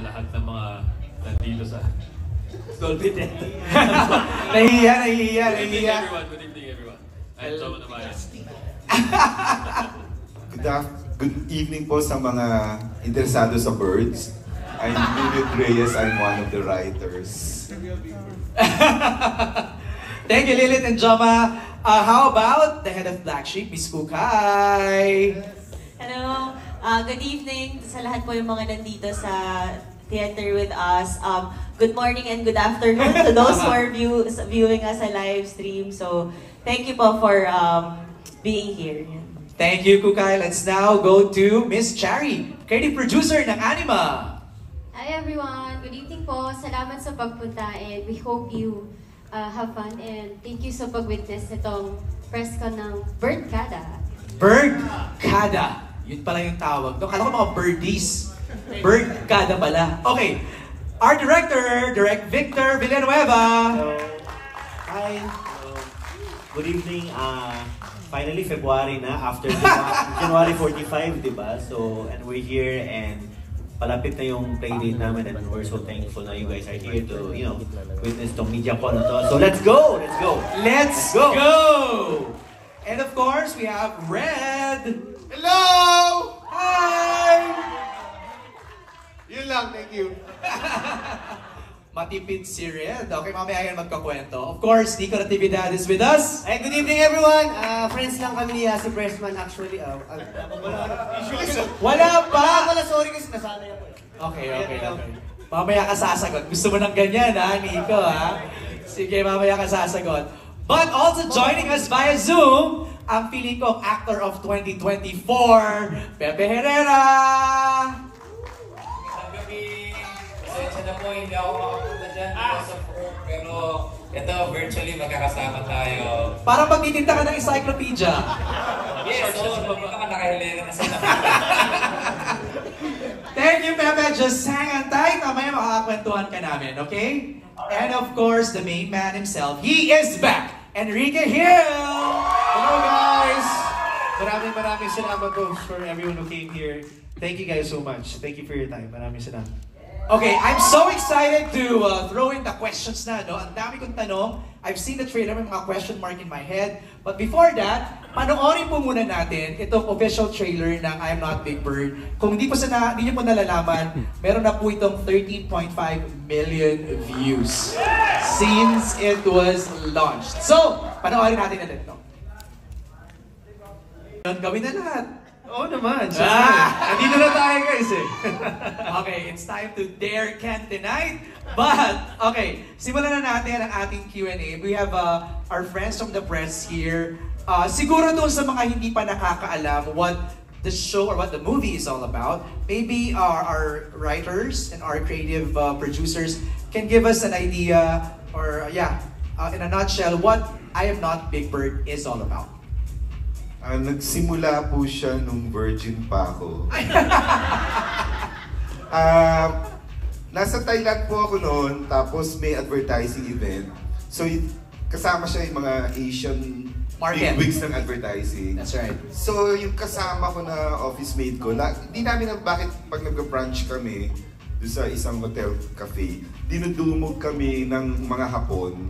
lahat ng mga nandito sa Dolby Theater. Nahihiya. Good evening everyone. I'm Joma Namayan. Good evening po sa mga interesado sa birds. I'm Lilith Reyes, I'm one of the writers. Thank you, Lilith and Joma. How about the head of Black Sheep, Miss Kukay? Hello. Good evening sa lahat po yung mga nandito sa theater with us. Good morning and good afternoon to those who are viewing us sa live stream. So, thank you po for being here. Thank you, Kukay. Let's now go to Miss Chari, creative producer ng Anima. Hi everyone. Good evening po. Salamat sa pagpunta and we hope you have fun and thank you sa pag-witness itong press con ng Birdcada. Birdcada. Yun pala yung tawag. Kala ko mga birdies. Birdcada pala. Okay. Our director, Direct Victor Villanueva. Hello. Hi. Good evening. Finally, February na after January 45, diba? So, and we're here and palapit na yung playdate namin and we're so thankful na you guys are here to, you know, witness tong media call na to. So, let's go! Let's go! And of course, we have Red. Hello! Hi! Yun lang, thank you. Matipid si Red. Okay, mamaya yan magkakwento. Of course, Nico Natividad is with us. Hey, good evening everyone! Friends lang kami ni si Pressman actually. Wala pa! Sorry kasi nasanay ako. Okay. Mamaya ka sasagot. Gusto mo ng ganyan ha, Nico ha? Sige, mamaya ka sasagot. But also joining us via Zoom, ang feeling ko actor of 2024, Pepe Herrera! Pasensya na po, hindi ako makapunta dyan because of work. Pero ito, virtually magkakasama tayo. Parang magtitinda ka ng encyclopedia. Yes, so dito ka nakahilera na sa Thank you, Pepe. Just hang on tight. Mamaya makakakwentuhan ka namin, okay? And of course, the main man himself, he is back! Enrique Hill! Hello guys! Maraming salamat po for everyone who came here. Thank you guys so much. Thank you for your time. Maraming salamat. Okay, I'm so excited to throw in the questions na, no? Ang dami kong tanong. I've seen the trailer, may mga question mark in my head. But before that, panoorin po muna natin itong official trailer ng I'm Not Big Bird. Kung hindi niyo po nalalaman, meron na po itong 13.5 million views since it was launched. So, panoorin natin ulit ito. Gawin na lahat. Oo naman. Andito na tayo guys eh. Okay, it's time to dare Ken tonight. But, okay, simulan na natin ang ating Q&A. We have our friends from the press here. Siguro doon sa mga hindi pa nakakaalam what the show or what the movie is all about, maybe our writers and our creative producers can give us an idea or, in a nutshell, what I Am Not Big Bird is all about. Nagsimula po siya nung virgin pa ako. Nasa Thailand po ako noon, tapos may advertising event. So, kasama siya yung mga Asian bigwigs ng advertising. That's right. So, yung kasama ko na office mate ko, hindi namin alam bakit pag nag-brunch kami doon sa isang hotel cafe, dinudumog kami ng mga Hapon.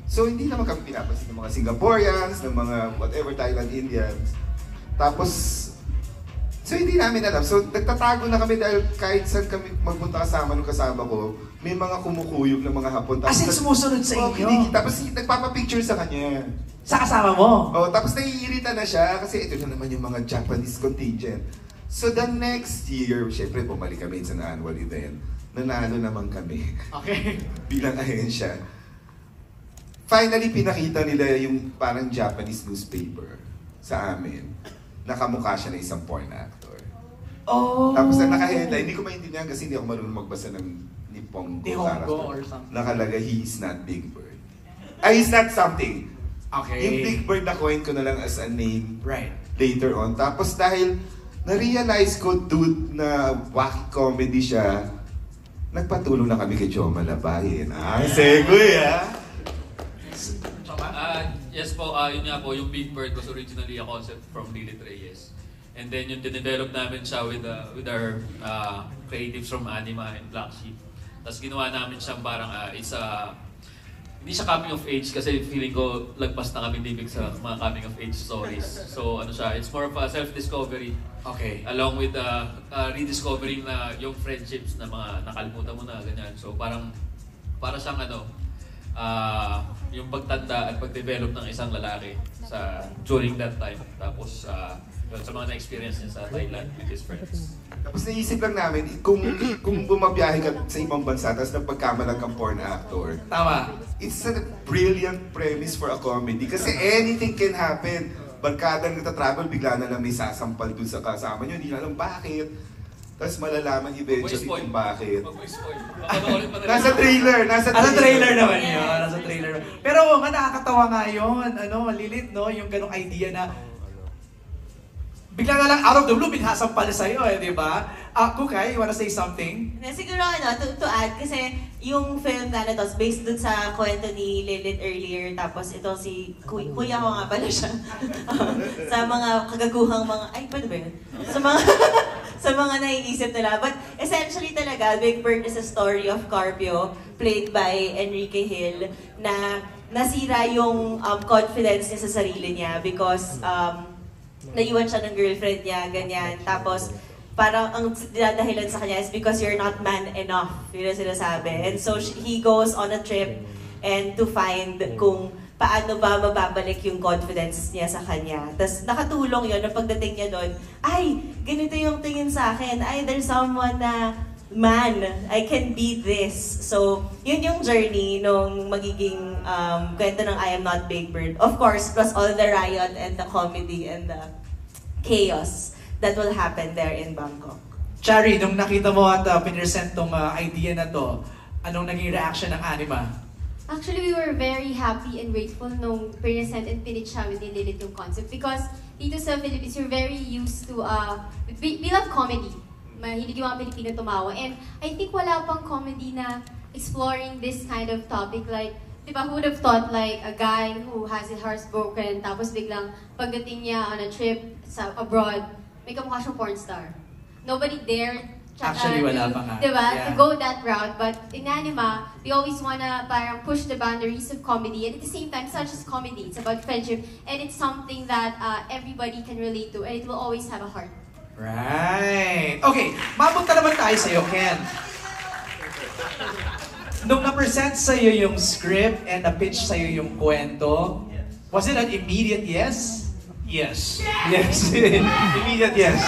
So, hindi naman kami pinapansin ng mga Singaporeans, ng mga whatever, Thailand, Indians. Tapos, so hindi namin alam. So, nagtatago na kami dahil kahit saan kami magpunta kasama ng kasama ko, may mga kumukuyog ng mga Hapon. As in, sumusunod sa inyo? Tapos, nagpapapicture sa kanya. Sa kasama mo? Oh, tapos naiirita na siya kasi ito na naman yung mga Japanese contingent. So, the next year, syempre, bumalik kami sa annual event. Nanalo naman kami. Okay. Bilang ahensya. Finally, pinakita nila yung parang Japanese newspaper sa amin. Nakamukha siya na isang porn actor. Oh! Tapos na naka-headline, hindi ko maintindihan kasi hindi ako marunong magbasa ng Nihongo or something. Nakalagay, he is not Big Bird. He's not something. Okay. Yung Big Bird na coin ko na lang as a name later on. Tapos dahil na-realize ko, dude, na wacky comedy siya, nagpatulong na kami kay Joma Labayin. Segue Yes po, yun nga po, yung Big Bird was originally a concept from Lilith Reyes. And then yung dinevelop namin siya with our creatives from Anima and Black Sheep. Tapos ginawa namin siyang parang hindi siya coming of age kasi feeling ko lagpas na kami libig sa mga coming of age stories. So ano siya, it's more of a self-discovery. Okay. Along with rediscovering na yung friendships na mga nakalimutan mo na, ganyan. So para siyang yung pagtanda at pag-develop ng isang lalaki during that time. Tapos sa mga na-experience niya sa Thailand with his friends. Tapos naisip lang namin, kung bumabiyahe ka sa ibang bansa, tapos napagkamalang kang porn actor. Tama. It's a brilliant premise for a comedy. Kasi anything can happen. Barkadang nagtatravel, bigla na lang may sasampal dun sa kasama nyo, hindi na alam bakit. Tapos malalaman eventually kung bakit. Nasa trailer! Nasa trailer naman yun. Nasa trailer. Pero nga nakakatawa nga yun. Lilit, no? Yung ganong idea na bigla na lang out of the blue, bighasampal sa'yo di ba? Kukay, you wanna say something? Siguro to add, kasi yung film na to, based dun sa kwento ni Lilith earlier, tapos ito si kuya ko nga pala siya. Sa mga kagaguhang pwede ba yun? Sa mga naiisip nila. But essentially talaga, Big Bird is a story of Carpio, played by Enrique Hill, na nasira yung confidence niya sa sarili niya because naiwan siya ng girlfriend niya, ganyan. Tapos, parang ang dinadahilan sa kanya is because you're not man enough, yun ang sinasabi. And so, he goes on a trip and to find kung paano ba mababalik yung confidence niya sa kanya. Tapos, nakatulong yun na pagdating niya doon, ay, ganito yung tingin sa akin. Ay, there's someone na, man, I can be this. So, yun yung journey nung magiging kwento ng I Am Not Big Bird. Of course, plus all the riot and the comedy and the chaos that will happen there in Bangkok. Chari, nung nakita mo at pinresent tong idea na to, anong naging reaction ng Anima? Actually, we were very happy and grateful nung present and pinitch namin ni Lilith yung concept because dito sa Philippines, we're very used to, we love comedy. Mahilig yung mga Pilipino tumawa. And I think wala pang comedy na exploring this kind of topic. Like, di ba, who would have thought like a guy who has his heart broken, tapos biglang pagdating niya on a trip abroad, may kamukha siyang porn star. Nobody dared actually wala pa nga. Diba? Yeah. To go that route. But in Anima, we always wanna parang push the boundaries of comedy. And at the same time, it's not just comedy. It's about friendship. And it's something that everybody can relate to. And it will always have a heart. Right. Okay, mapunta naman tayo sa'yo, Ken. Nung na-present sa'yo yung script and na-pitch sa'yo yung kwento, was it an immediate yes? Yes. Yes. Immediate yes.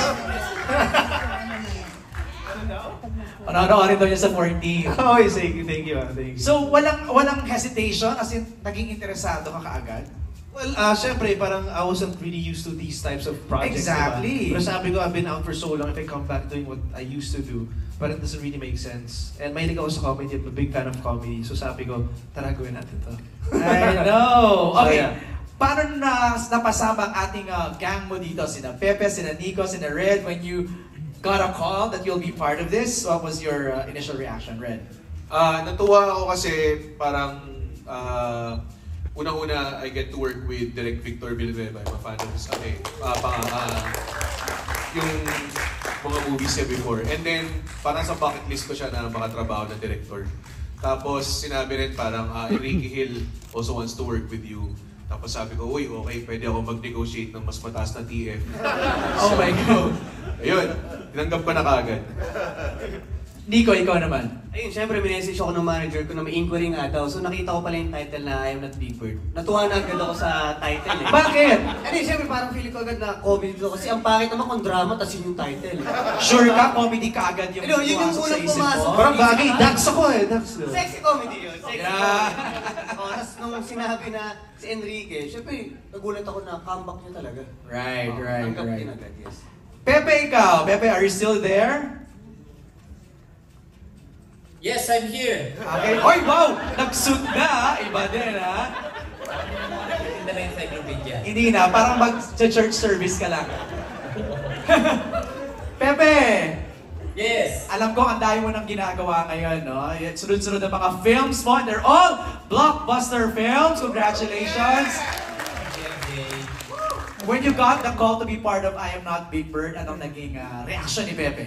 Panoorin daw niya sa 14. Oh, thank you. Thank you. So, walang hesitation? As in, naging interesado ka kaagad? Well, syempre, parang I wasn't really used to these types of projects. Exactly. Diba? Pero sabi ko, I've been out for so long, if I come back doing what I used to do, but it doesn't really make sense. And mahilig ako sa comedy, I'm a big fan of comedy. So sabi ko, tara gawin natin to. I know. Okay. So, yeah. Paano napasama ang ating gang mo dito? Sina Pepe, sina Nico, sina Red, when you got a call that you'll be part of this, what was your initial reaction, Red? Natuwa ako kasi parang unang-una, I get to work with Direk Victor Villanueva. I'm a fan of his yung mga movies niya before. And then, parang sa bucket list ko siya na makatrabaho na director. Tapos, sinabi rin parang Enrique Hill also wants to work with you. Tapos sabi ko, uy, okay, pwede ako mag-negotiate ng mas mataas na TF. Oh my God. Ayun, tinanggap ko na kaagad. Nico, ikaw naman. Ayun, syempre, minessage ako ng manager ko na may inquiry nga daw. So nakita ko pala yung title na I Am Not Big Bird. Natuwa na agad ako sa title eh. Bakit? Hindi, syempre parang feeling ko agad na comedy to. Kasi ang pangit naman kung drama, tas yun yung title. Sure ka, comedy ka agad yung Yun yung pumasok sa unang isip pumasok. mo? Parang bagay, Dax ako eh. Dax. Sexy comedy yun. Sexy Yeah. comedy. Tapos nung sinabi na si Enrique, syempre, nagulat ako na comeback niya talaga. Right. Tanggap din agad, yes. Pepe, ikaw. Pepe, are you still there? Yes, I'm here. Okay. Oy, wow! Nag-suit na, iba din, ha? Hindi na rin sa encyclopedia. Hindi na, parang mag-church service ka lang. Pepe! Yes. Alam ko, ang dami mo nang ginagawa ngayon, no? Sunod-sunod na mga films mo, and they're all blockbuster films. Congratulations! When you got the call to be part of I Am Not Big Bird, anong naging reaction ni Pepe?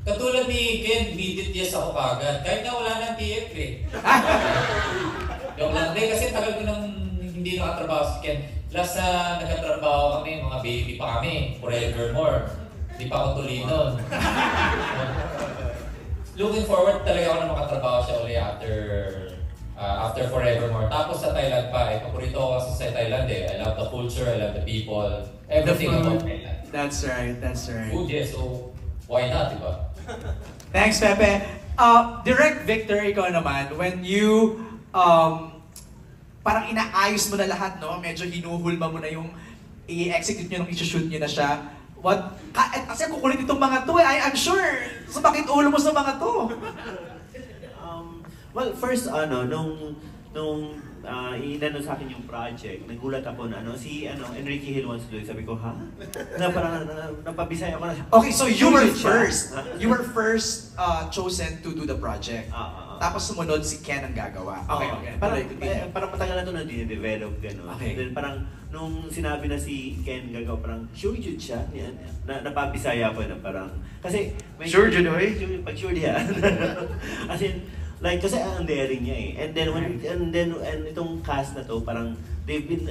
Katulad ni Ken, immediate yes ako kagad. Kahit na wala ng TF eh. Yung lang, kasi tagal ko nang hindi nakatrabaho si Ken. Last na nagkatrabaho kami, mga baby pa kami, forevermore. Hindi pa ako tuloy nun. Looking forward talaga ako na makatrabaho siya ulit after forevermore. Tapos sa Thailand pa, paborito ko kasi sa Thailand eh. I love the culture, I love the people, everything about Thailand. That's right, that's right. Food, yes, so why not, diba? Thanks, Pepe. Direct Victor, ikaw naman, when you parang inaayos mo na lahat, no? Medyo hinuhulma mo na yung i-execute nyo nung i-shoot nyo na siya. Kasi kukulit itong mga to eh. I'm sure, sumakit ulo mo sa mga to. Well, first, nung inano sa akin yung project, nagulat ako na si Enrique Hill wants to do it. Sabi ko, ha? Parang napabisay ako na. Okay, so you were first. You were first chosen to do the project. Tapos sumunod si Ken ang gagawa. Okay. Parang matagal na ito na dine-develop, gano'n. Okay. Then parang, nung sinabi na si Ken gagawa, parang, sure yun siya. Yan. Napabisaya ako na parang, kasi, Sure yun, oy? Pag sure yan. As in, like, kasi ang daring niya eh. And then, itong cast na to, parang, they've been,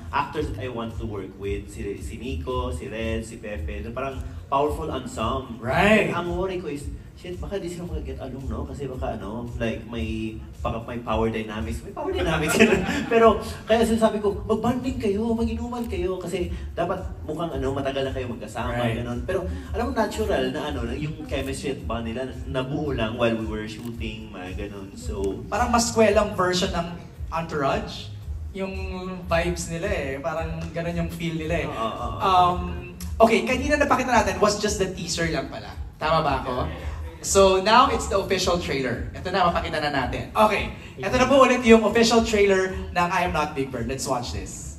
actors that I want to work with. Si Nico, si Red, si Pepe. So, parang, powerful ensemble. Right. And ang worry ko is, shit, baka di sila mag-get along, no? Kasi baka like may power dynamics. May power dynamics. Pero, kaya sinasabi ko, mag-bonding kayo, mag-inuman kayo. Kasi dapat mukhang matagal na kayo magkasama, right. Ganun. Pero, alam mo, natural na yung chemistry at bond nila, nabuo lang while we were shooting, mga ganun. So, parang mas kwelang version ng Entourage. Yung vibes nila eh. Parang ganun yung feel nila eh. Okay, kanina napakita natin was just the teaser lang pala. Tama ba ako? So now it's the official trailer. Ito na, mapakita na natin. Okay, ito na po ulit yung official trailer ng I Am Not Big Bird. Let's watch this.